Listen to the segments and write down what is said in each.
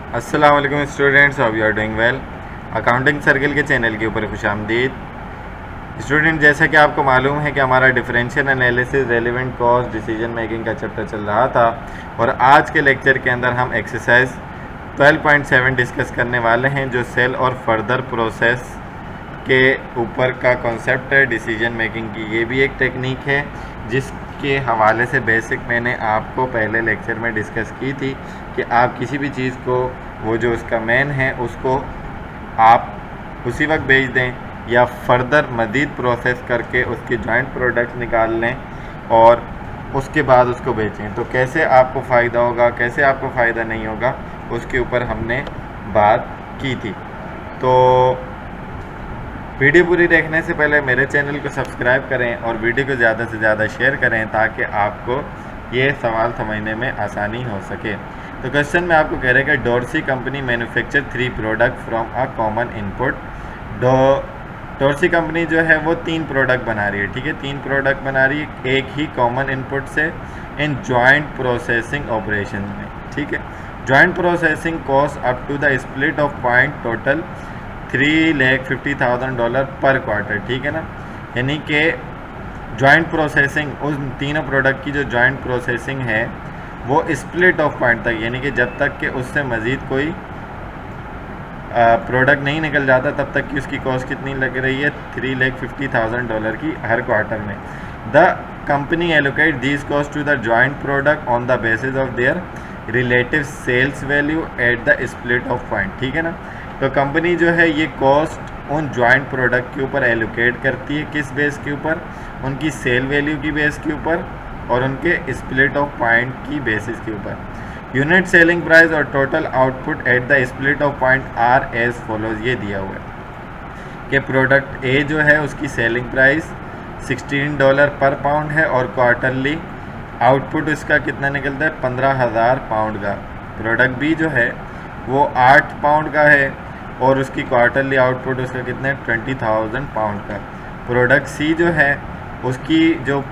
अस्सलाम वालेकुम students, how you are doing well. Accounting circle के चैनल के ऊपर खुशामदीद। स्टूडेंट, जैसा कि आपको मालूम है कि हमारा differential analysis relevant cost decision making का चैप्टर चल रहा था और आज के लेक्चर के अंदर हम एक्सरसाइज 12.7 डिस्कस करने वाले हैं जो सेल और फर्दर प्रोसेस के ऊपर का कॉन्सेप्ट है डिसीजन मेकिंग की। ये भी एक टेक्निक है जिसके हवाले से बेसिक मैंने आपको पहले लेक्चर में डिस्कस की थी कि आप किसी भी चीज़ को वो जो उसका मेन है उसको आप उसी वक्त बेच दें या फर्दर मज़ीद प्रोसेस करके उसके जॉइंट प्रोडक्ट्स निकाल लें और उसके बाद उसको बेचें। तो कैसे आपको फ़ायदा होगा, कैसे आपको फ़ायदा नहीं होगा, उसके ऊपर हमने बात की थी। तो वीडियो पूरी देखने से पहले मेरे चैनल को सब्सक्राइब करें और वीडियो को ज़्यादा से ज़्यादा शेयर करें ताकि आपको ये सवाल समझने में आसानी हो सके। तो क्वेश्चन में आपको कह रहे हैं कि dorsi company manufacture 3 product from a common input. Dorsi company जो है वो 3 प्रोडक्ट बना रही है, ठीक है, 3 प्रोडक्ट बना रही है एक ही कॉमन इनपुट से इन जॉइंट प्रोसेसिंग ऑपरेशन में, ठीक है। Joint processing cost up to the split off point total $350,000 per quarter, ठीक है ना। यानी कि जॉइंट प्रोसेसिंग उन तीनों प्रोडक्ट की जो जॉइंट प्रोसेसिंग है वो स्प्लिट ऑफ पॉइंट तक, यानी कि जब तक कि उससे मज़ीद कोई प्रोडक्ट नहीं निकल जाता तब तक की उसकी कॉस्ट कितनी लग रही है, $350,000 की हर क्वार्टर में। The company allocate these cost to the joint product on the basis of their relative sales value at the split off point, ठीक है ना। तो कंपनी जो है ये कॉस्ट उन जॉइंट प्रोडक्ट के ऊपर एलोकेट करती है, किस बेस के ऊपर, उनकी सेल वैल्यू की बेस के ऊपर और उनके स्प्लिट ऑफ पॉइंट की बेसिस के ऊपर। यूनिट सेलिंग प्राइस और total output at the split off point are as follows. ये दिया हुआ है कि प्रोडक्ट ए जो है उसकी सेलिंग प्राइस $16 पर पाउंड है और क्वार्टरली आउटपुट इसका कितना निकलता है, 15,000 पाउंड का। प्रोडक्ट बी जो है वो 8 पाउंड का है और उसकी क्वार्टरली आउटपुट उसका कितना है, 20,000 पाउंड का। प्रोडक्ट सी जो है उसकी जो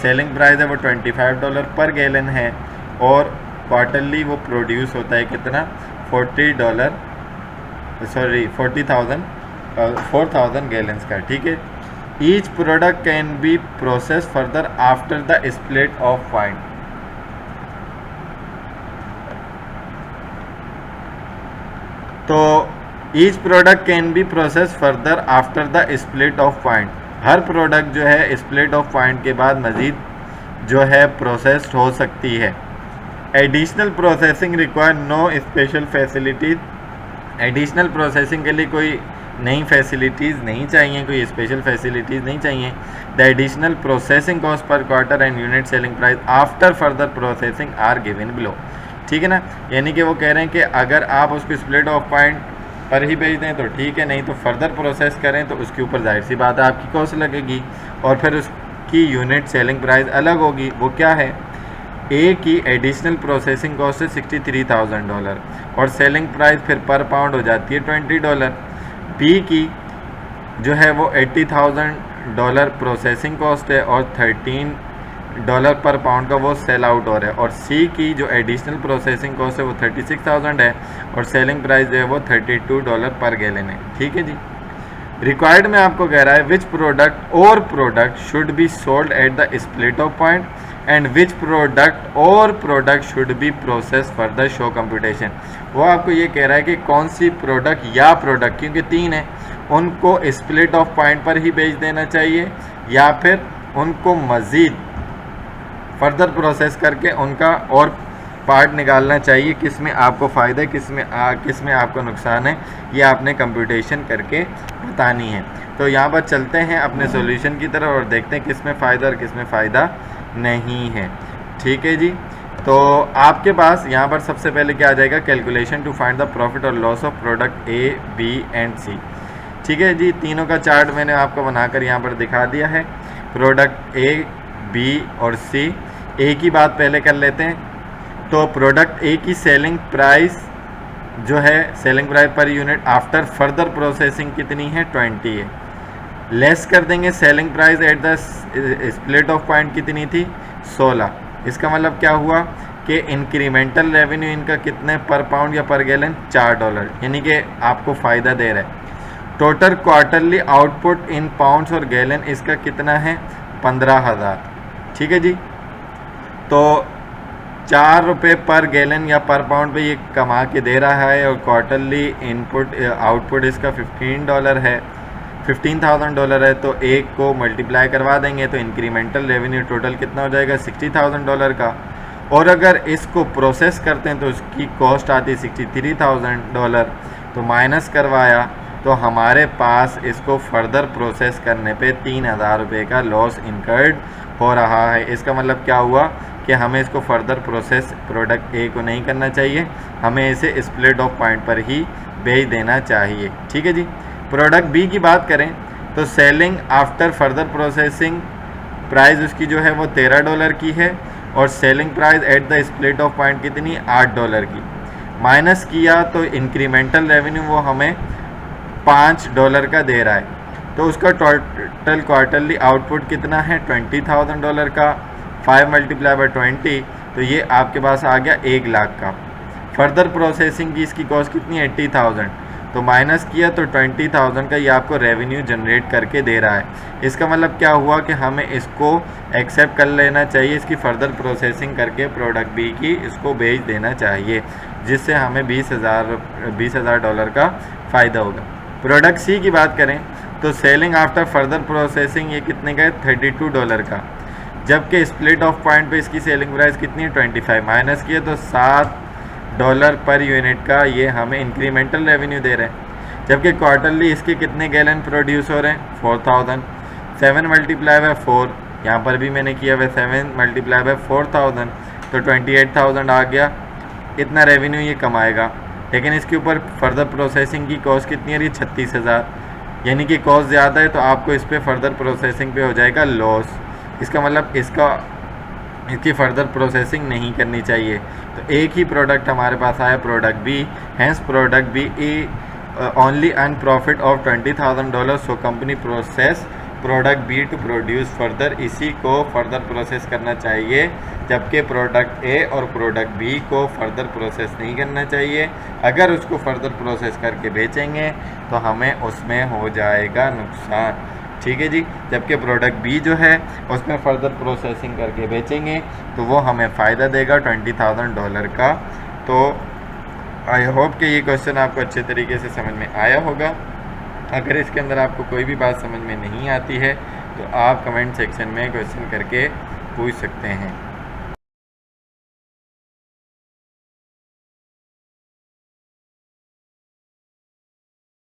सेलिंग प्राइस है वो $25 पर गैलन है और क्वार्टरली वो प्रोड्यूस होता है कितना, 4,000 गैलन्स का, ठीक है। Each product can be process further after the split off point. तो each product can be process further after the split off point. हर प्रोडक्ट जो है स्प्लिट ऑफ पॉइंट के बाद मज़ीद जो है प्रोसेस्ड हो सकती है। Additional processing require no special facilities. Additional processing के लिए कोई नई फैसिलिटीज़ नहीं चाहिए, कोई स्पेशल फैसिलिटीज़ नहीं चाहिए। The additional processing cost per quarter and unit selling price after further processing are given below, ठीक है ना। यानी कि वो कह रहे हैं कि अगर आप उसको स्प्लिट ऑफ पॉइंट पर ही बेच दें तो ठीक है, नहीं तो फर्दर प्रोसेस करें तो उसके ऊपर जाहिर सी बात है आपकी कॉस्ट लगेगी और फिर उसकी यूनिट सेलिंग प्राइस अलग होगी। वो क्या है, ए की एडिशनल प्रोसेसिंग कॉस्ट है $63,000 और सेलिंग प्राइस फिर पर पाउंड हो जाती है $20। बी की जो है वो $80,000 प्रोसेसिंग कॉस्ट है और $13 पर पाउंड का वो सेल आउट हो रहा है। और सी की जो एडिशनल प्रोसेसिंग कॉस्ट है वो 36,000 है और सेलिंग प्राइस जो है वो $32 पर गैलन है, ठीक है जी। रिक्वायर्ड में आपको कह रहा है विच प्रोडक्ट और product should be sold at the split off point and which product और product should be process for the show computation. वो आपको ये कह रहा है कि कौन सी प्रोडक्ट या प्रोडक्ट, क्योंकि 3 है, उनको स्प्लिट ऑफ पॉइंट पर ही बेच देना चाहिए या फिर उनको मज़ीद फर्दर प्रोसेस करके उनका और पार्ट निकालना चाहिए, किस में आपको फ़ायदा है, किस में आपको नुकसान है, ये आपने कंप्यूटेशन करके बतानी है। तो यहाँ पर चलते हैं अपने सॉल्यूशन की तरफ और देखते हैं किस में फ़ायदा और किस में फ़ायदा नहीं है, ठीक है जी। तो आपके पास यहाँ पर सबसे पहले क्या आ जाएगा, calculation to find the profit और loss of product A B and C, ठीक है जी। तीनों का चार्ट मैंने आपको बनाकर यहाँ पर दिखा दिया है। प्रोडक्ट ए, बी और सी। ए की बात पहले कर लेते हैं। तो प्रोडक्ट ए की सेलिंग प्राइस जो है, selling price per unit after further processing कितनी है, 20 है। लेस कर देंगे selling price at the split off point कितनी थी, 16। इसका मतलब क्या हुआ कि इंक्रीमेंटल रेवेन्यू इनका कितने पर पाउंड या पर गैलन $4, यानी कि आपको फ़ायदा दे रहा है। टोटल क्वार्टरली आउटपुट इन पाउंड्स और गैलन इसका कितना है 15,000, ठीक है जी। तो ₹4 पर गैलन या पर पाउंड पे ये कमा के दे रहा है और क्वार्टरली इनपुट आउटपुट इसका $15 है, $15,000 है। तो एक को मल्टीप्लाई करवा देंगे तो इंक्रीमेंटल रेवेन्यू टोटल कितना हो जाएगा $60,000 का। और अगर इसको प्रोसेस करते हैं तो उसकी कॉस्ट आती है $63,000, तो माइनस करवाया तो हमारे पास इसको फर्दर प्रोसेस करने पे ₹3,000 का लॉस इनकर्ड हो रहा है। इसका मतलब क्या हुआ कि हमें इसको फर्दर प्रोसेस प्रोडक्ट ए को नहीं करना चाहिए, हमें इसे स्प्लिट ऑफ पॉइंट पर ही बेच देना चाहिए, ठीक है जी। प्रोडक्ट बी की बात करें तो selling after further processing price उसकी जो है वो $13 की है और selling price at the split off point कितनी $8 की। माइनस किया तो इंक्रीमेंटल रेवेन्यू वो हमें $5 का दे रहा है। तो उसका टोटल क्वार्टरली आउटपुट कितना है $20,000 का। 5 मल्टीप्लाई बाय 20 तो ये आपके पास आ गया 1 लाख का। फर्दर प्रोसेसिंग की इसकी कॉस्ट कितनी है 80,000, तो माइनस किया तो 20,000 का ये आपको रेवेन्यू जनरेट करके दे रहा है। इसका मतलब क्या हुआ कि हमें इसको एक्सेप्ट कर लेना चाहिए, इसकी फर्दर प्रोसेसिंग करके प्रोडक्ट बी की इसको भेज देना चाहिए, जिससे हमें $20,000 का फ़ायदा होगा। प्रोडक्ट सी की बात करें तो सेलिंग आफ्टर फर्दर प्रोसेसिंग ये कितने का है $32 का, जबकि स्प्लिट ऑफ पॉइंट पे इसकी सेलिंग प्राइस कितनी है 25। माइनस किया तो $7 पर यूनिट का ये हमें इंक्रीमेंटल रेवेन्यू दे रहे हैं। जबकि क्वार्टरली इसके कितने गैलन प्रोड्यूस हो रहे हैं 4000। 7 मल्टीप्लाई बाय 4 यहाँ पर भी मैंने किया हुआ 7 मल्टीप्लाई बाय 4000 तो 28,000 आ गया। इतना रेवेन्यू ये कमाएगा, लेकिन इसके ऊपर फर्दर प्रोसेसिंग की कॉस्ट कितनी आ रही है 36,000, यानी कि कॉस्ट ज़्यादा है तो आपको इस पर फर्दर प्रोसेसिंग पे हो जाएगा लॉस। इसका मतलब इसकी फर्दर प्रोसेसिंग नहीं करनी चाहिए। तो एक ही प्रोडक्ट हमारे पास आया product B, hence product B only earn profit of $20,000, so company process product B to produce further, इसी को फर्दर प्रोसेस करना चाहिए, जबकि प्रोडक्ट ए और प्रोडक्ट बी को फर्दर प्रोसेस नहीं करना चाहिए। अगर उसको फर्दर प्रोसेस करके बेचेंगे तो हमें उसमें हो जाएगा नुकसान, ठीक है जी। जबकि प्रोडक्ट बी जो है उसमें फर्दर प्रोसेसिंग करके बेचेंगे तो वो हमें फ़ायदा देगा $20,000 का। तो आई होप कि ये क्वेश्चन आपको अच्छे तरीके से समझ में आया होगा। अगर इसके अंदर आपको कोई भी बात समझ में नहीं आती है तो आप कमेंट सेक्शन में क्वेश्चन करके पूछ सकते हैं।